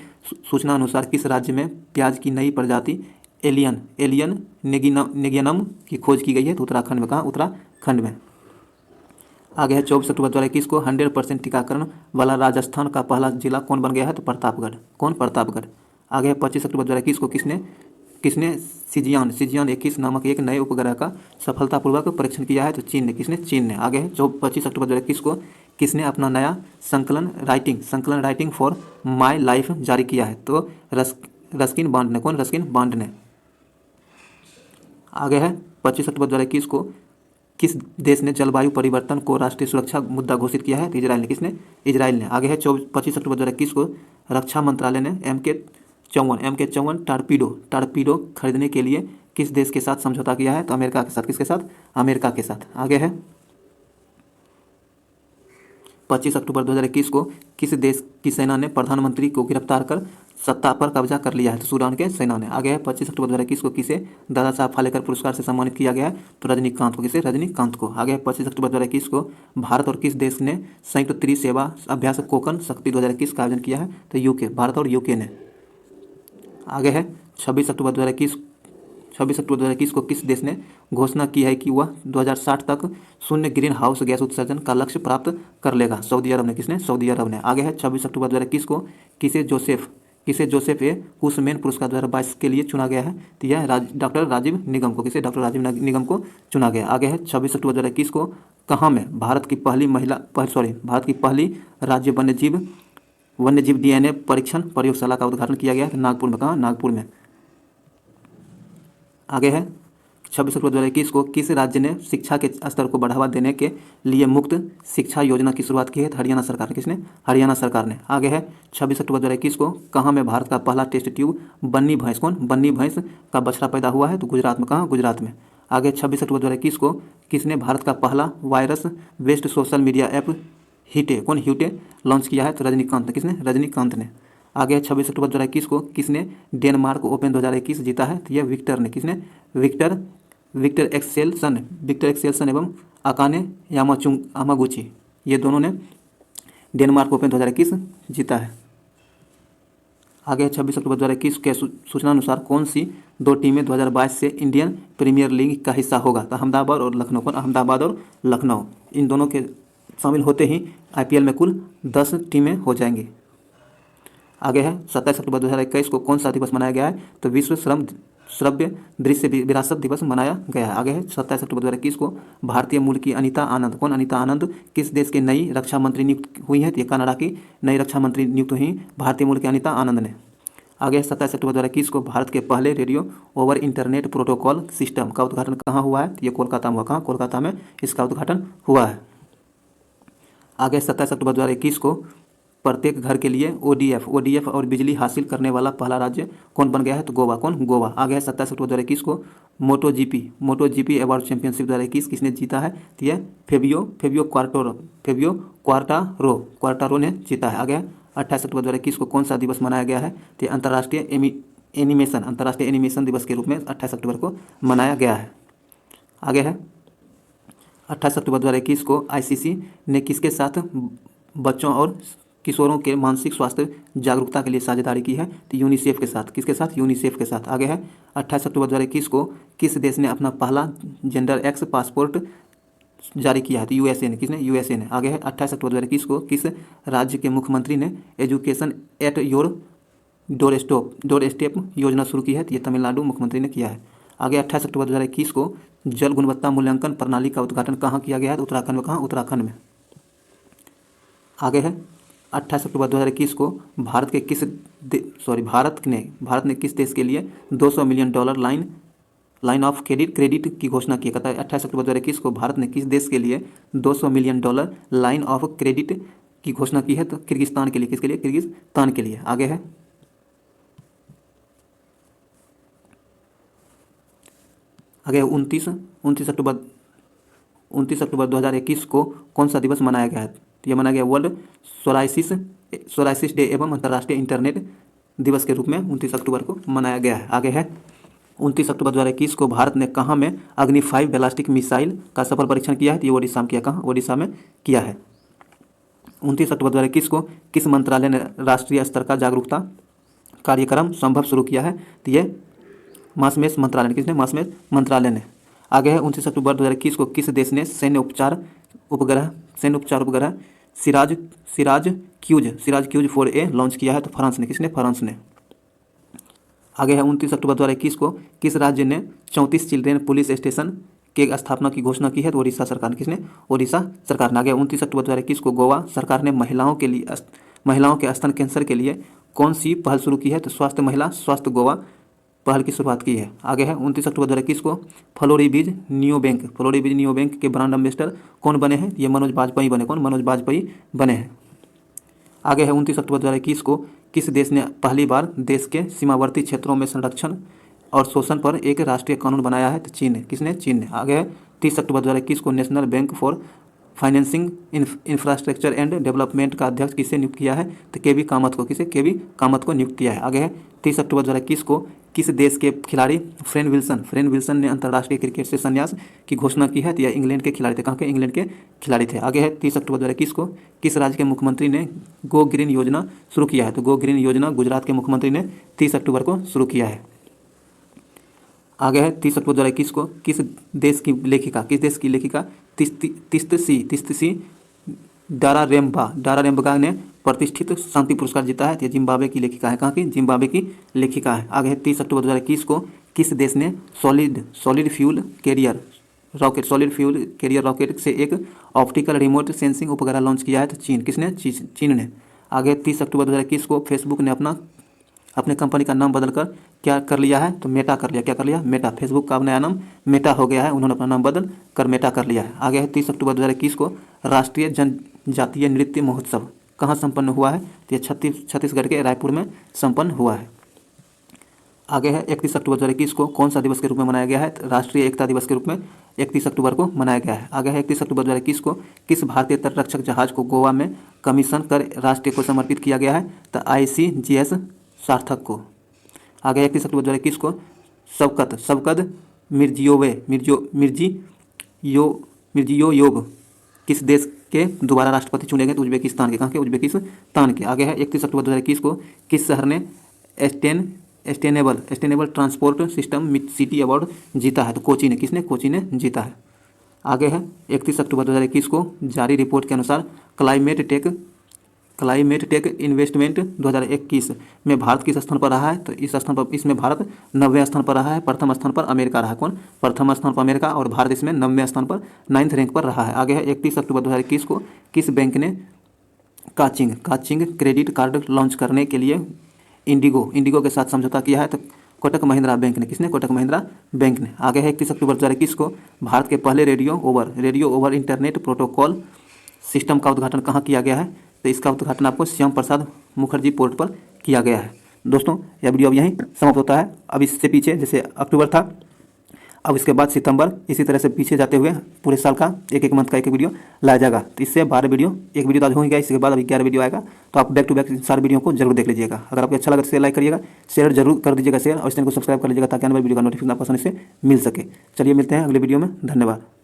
सूचना अनुसार किस राज्य में प्याज की नई प्रजाति एलियन नेगियनम की खोज की गई है? तो उत्तराखंड में। कहाँ? उत्तराखंड में। आगे है 24 अक्टूबर 2021 को 100% टीकाकरण वाला राजस्थान का पहला जिला कौन बन गया है? तो प्रतापगढ़। कौन? प्रतापगढ़। आगे है 25 अक्टूबर 2021 को किसने सिजियान 21 नामक एक नए उपग्रह का सफलतापूर्वक परीक्षण किया है? तो चीन ने। किसने? चीन ने। आगे है 25 अक्टूबर 2021 को किसने अपना नया संकलन राइटिंग फॉर माई लाइफ जारी किया है? तो रस्किन बॉन्ड ने। कौन? रस्किन बॉन्ड ने। आगे है 25 अक्टूबर 2021 को किस देश ने जलवायु परिवर्तन को राष्ट्रीय सुरक्षा मुद्दा घोषित किया है? तो इजराइल ने। किसने? इजराइल ने। आगे है 25 अक्टूबर 2021 को रक्षा मंत्रालय ने MK-54 टारपीडो खरीदने के लिए किस देश के साथ समझौता किया है? तो अमेरिका के साथ। किसके साथ? अमेरिका के साथ। आगे है 25 अक्टूबर 2021 को किस देश की सेना ने प्रधानमंत्री को गिरफ्तार कर सत्ता पर कब्जा कर लिया है? तो सूडान के सेना ने। आगे है 25 अक्टूबर 2021 को किसे दादा साहब फाल्के पुरस्कार से सम्मानित किया गया है? तो रजनीकांत को। किसे? रजनीकांत को। आगे है 25 अक्टूबर 2021 को भारत और किस देश ने संयुक्त त्रिसेवा अभ्यास कोकन शक्ति 2021 का आयोजन किया है? तो यूके। भारत और यूके ने। आगे है 26 अक्टूबर 2021 को किस देश ने घोषणा की है कि वह 2060 तक शून्य ग्रीन हाउस गैस उत्सर्जन का लक्ष्य प्राप्त कर लेगा? सऊदी अरब ने। किसने? सऊदी अरब ने। आगे है 26 अक्टूबर 2021 को किसे जोसेफ ए हुसमैन पुरस्कार 2022 के लिए चुना गया है? तो यह डॉक्टर राजीव निगम को। किसे? डॉक्टर राजीव निगम को चुना गया। आगे है 26 अक्टूबर 2021 को कहाँ में भारत की पहली राज्य वन्यजीव DNA परीक्षण प्रयोगशाला का उद्घाटन किया गया है? नागपुर में। कहाँ? नागपुर में। आगे है 26 अक्टूबर 2021 को किस राज्य ने शिक्षा के स्तर को बढ़ावा देने के लिए मुफ्त शिक्षा योजना की शुरुआत की है? तो हरियाणा सरकार ने। किसने? हरियाणा सरकार ने। आगे है 26 अक्टूबर 2021 को कहाँ में भारत का पहला टेस्ट ट्यूब बन्नी भैंस, कौन? बन्नी भैंस का बछड़ा पैदा हुआ है? तो गुजरात में। कहाँ? गुजरात में। आगे 26 अक्टूबर 2021 को किसने भारत का पहला virus based social media app हीटे, कौन? ह्यूटे लॉन्च किया है? तो रजनीकांत। किसने? रजनीकांत ने। आगे 26 अक्टूबर 2021 को किसने डेनमार्क ओपन 2021 जीता है? तो यह विक्टर ने। किसने? विक्टर एक्सेल्सन एवं अकाने यामागुची, ये दोनों ने डेनमार्क ओपन 2021 जीता है। आगे 26 अक्टूबर 2021 के सूचना अनुसार कौन सी दो टीमें 2022 से इंडियन प्रीमियर लीग का हिस्सा होगा? तो अहमदाबाद और लखनऊ। कौन? अहमदाबाद और लखनऊ। इन दोनों के शामिल होते ही IPL में कुल 10 टीमें हो जाएंगी। आगे है 27 अक्टूबर 2021 को कौन सा दिवस मनाया गया है? तो विश्व श्रव्य दृश्य विरासत दिवस मनाया गया है। आगे है 27 अक्टूबर 2021 को भारतीय मूल की अनीता आनंद, कौन? अनीता आनंद किस देश की नई रक्षा मंत्री नियुक्त हुई हैं? तो ये कनाडा की नई रक्षा मंत्री नियुक्त हुई भारतीय मूल की अनीता आनंद ने। आगे है 27 अक्टूबर 2021 को भारत के पहले radio over internet protocol system का उद्घाटन कहाँ हुआ है? ये कोलकाता में हुआ। कहाँ? कोलकाता में इसका उद्घाटन हुआ है। आगे 27 अक्टूबर 2021 को प्रत्येक घर के लिए ODF और बिजली हासिल करने वाला पहला राज्य कौन बन गया है? तो गोवा। कौन? गोवा। आगे है 27 अक्टूबर 2021 को MotoGP अवार्ड चैंपियनशिप 2021 किसने जीता है? तो यह फेबियो क्वार्टारो ने जीता है। आगे 28 अक्टूबर 2021 को कौन सा दिवस मनाया गया है? तो अंतर्राष्ट्रीय एनिमेशन दिवस के रूप में 28 अक्टूबर को मनाया गया है। आगे है 28 अक्टूबर 2021 को ICC ने किसके साथ बच्चों और किशोरों के मानसिक स्वास्थ्य जागरूकता के लिए साझेदारी की है? तो यूनिसेफ के साथ। किसके साथ? यूनिसेफ के साथ। आगे है 28 अक्टूबर 2021 को किस देश ने अपना पहला जेंडर एक्स पासपोर्ट जारी किया है? तो USA ने। किसने? USA ने। आगे है 28 अक्टूबर 2021 को किस राज्य के मुख्यमंत्री ने education at your door step योजना शुरू की है? तो ये तमिलनाडु मुख्यमंत्री ने किया है। आगे 28 अक्टूबर 2021 को जल गुणवत्ता मूल्यांकन प्रणाली का उद्घाटन कहाँ किया गया है? तो उत्तराखंड में। कहाँ? उत्तराखंड में। आगे है 28 अक्टूबर 2021 को भारत ने किस देश के लिए $200 मिलियन लाइन ऑफ क्रेडिट की घोषणा की? कहता है 28 अक्टूबर 2021 को भारत ने किस देश के लिए $200 मिलियन लाइन ऑफ क्रेडिट की घोषणा की है? तो किर्गिस्तान के लिए। किसके लिए? किर्गिस्तान के लिए। आगे है 29 अक्टूबर 2021 को कौन सा दिवस मनाया गया है? तो यह मनाया गया वर्ल्ड सोराइसिस डे एवं अंतर्राष्ट्रीय इंटरनेट दिवस के रूप में 29 अक्टूबर को मनाया गया है। आगे है 29 अक्टूबर 2021 को भारत ने कहाँ में अग्नि 5 बैलिस्टिक मिसाइल का सफल परीक्षण किया है? तो ये ओडिशा में किया। कहाँ? ओडिशा में किया है। 29 अक्टूबर 2021 को किस मंत्रालय ने राष्ट्रीय स्तर का जागरूकता कार्यक्रम संभव शुरू किया है? तो ये मासमेस मंत्रालय ने। किसने? मासमेस मंत्रालय ने। आगे है 29 अक्टूबर 2021 को किस देश ने सैन्य उपचार उपग्रह सिराज क्यूज 4A लॉन्च किया है? तो फ्रांस ने। किसने? फ्रांस ने। आगे है 29 अक्टूबर 2021 को किस राज्य ने 34 चिल्ड्रेन पुलिस स्टेशन के स्थापना की घोषणा की है? तो ओडिशा सरकार ने। किसने? ओडिशा सरकार ने। आगे 29 अक्टूबर 2021 को गोवा सरकार ने महिलाओं के स्तन कैंसर के लिए कौन सी पहल शुरू की है? तो स्वास्थ्य गोवा पहल की शुरुआत की है। आगे है 29 अक्टूबर 2021 को फ्लोरीबीज नियो बैंक के ब्रांड एम्बेसडर कौन बने हैं? ये मनोज बाजपेयी बने। कौन? मनोज बाजपेयी बने हैं। आगे है 29 अक्टूबर 2021 को किस देश ने पहली बार देश के सीमावर्ती क्षेत्रों में संरक्षण और शोषण पर एक राष्ट्रीय कानून बनाया है? तो चीन ने। किसने? चीन ने। आगे है 30 अक्टूबर 2021 को national bank for financing infrastructure and development का अध्यक्ष किसे नियुक्त किया है? तो KV कामत को। किसे? KV कामत को नियुक्त किया है। आगे है 30 अक्टूबर 2021 को किस देश के खिलाड़ी फ्रेन विल्सन ने अंतर्राष्ट्रीय क्रिकेट से संन्यास की घोषणा की है? तो यह इंग्लैंड के खिलाड़ी थे। कहाँ के? इंग्लैंड के खिलाड़ी थे। आगे है 30 अक्टूबर 2021 को किस राज्य के मुख्यमंत्री ने गो ग्रीन योजना शुरू किया है? तो गो ग्रीन योजना गुजरात के मुख्यमंत्री ने 30 अक्टूबर को शुरू किया है। आगे है 30 अक्टूबर 2021 को किस देश की लेखिका तिस्तसी डारारेम्बगा ने प्रतिष्ठित शांति पुरस्कार जीता है? तो ये जिम्बाब्वे की लेखिका है। कहाँ की? जिम्बाब्वे की लेखिका है। आगे है 30 अक्टूबर 2021 को किस देश ने सॉलिड फ्यूल कैरियर रॉकेट से एक ऑप्टिकल रिमोट सेंसिंग उपग्रह लॉन्च किया है? तो चीन। किसने? चीन ने। आगे 30 अक्टूबर 2021 को फेसबुक ने अपना अपने कंपनी का नाम बदलकर क्या कर लिया है, तो मेटा कर लिया। क्या कर लिया? मेटा। फेसबुक का अब नया नाम मेटा हो गया है, उन्होंने अपना नाम बदल कर मेटा कर लिया है। आगे है 30 अक्टूबर 2021 को राष्ट्रीय जनजातीय नृत्य महोत्सव कहाँ संपन्न हुआ है, तो ये छत्तीसगढ़ के रायपुर में संपन्न हुआ है। आगे है 31 अक्टूबर 2021 को कौन सा दिवस के रूप में मनाया गया है, तो राष्ट्रीय एकता दिवस के रूप में 31 अक्टूबर को मनाया गया है। आगे है 31 अक्टूबर 2021 को किस भारतीय तटरक्षक जहाज को गोवा में कमीशन कर राष्ट्र को समर्पित किया गया है, तो ICGS सार्थक को। आगे 31 अक्टूबर 2021 को शवकत मिर्जियोयेव किस देश के दोबारा राष्ट्रपति चुने गए, तो उज्बेकिस्तान के। कहाँ के? उज्बेकिस्तान के। आगे है 31 अक्टूबर 2021 को किस शहर ने sustainable transport system city award जीता है, तो कोची ने। किसने? कोची ने जीता है। आगे है 31 अक्टूबर 2021 को जारी रिपोर्ट के अनुसार क्लाइमेट टेक इन्वेस्टमेंट 2021 में भारत किस स्थान पर रहा है, तो इस स्थान पर इसमें भारत 90वें स्थान पर रहा है। प्रथम स्थान पर अमेरिका रहा। कौन? प्रथम स्थान पर अमेरिका, और भारत इसमें 90वें स्थान पर 9th रैंक पर रहा है। आगे है 31 अक्टूबर 2021 को किस बैंक ने काचिंग क्रेडिट कार्ड लॉन्च करने के लिए इंडिगो के साथ समझौता किया है, तो कोटक महिंद्रा बैंक ने। किसने? कोटक महिंद्रा बैंक ने। आगे है 31 अक्टूबर 2021 को भारत के पहले radio over internet protocol system का उद्घाटन कहाँ किया गया है, तो इसका उद्घाटन आपको श्याम प्रसाद मुखर्जी पोर्ट पर किया गया है। दोस्तों यह वीडियो अब यहीं समाप्त होता है। अब इससे पीछे जैसे अक्टूबर था, अब इसके बाद सितंबर, इसी तरह से पीछे जाते हुए पूरे साल का एक मंथ का एक वीडियो लाया जाएगा। तो इससे 12 वीडियो, एक वीडियो तो आज हो ही गया, इसके बाद अभी 11 वीडियो आएगा। तो आप बैक टू बैक सारे वीडियो को जरूर देख लीजिएगा। अगर आपको अच्छा लगे तो लाइक करिएगा, शेयर जरूर कर दीजिएगा शेयर, और इस चैनल को सब्सक्राइब कर लीजिएगा ताकि आने वाली वीडियो का नोटिफिकेशन आपको आसानी से मिल सके। चलिए मिलते हैं अगले वीडियो में। धन्यवाद।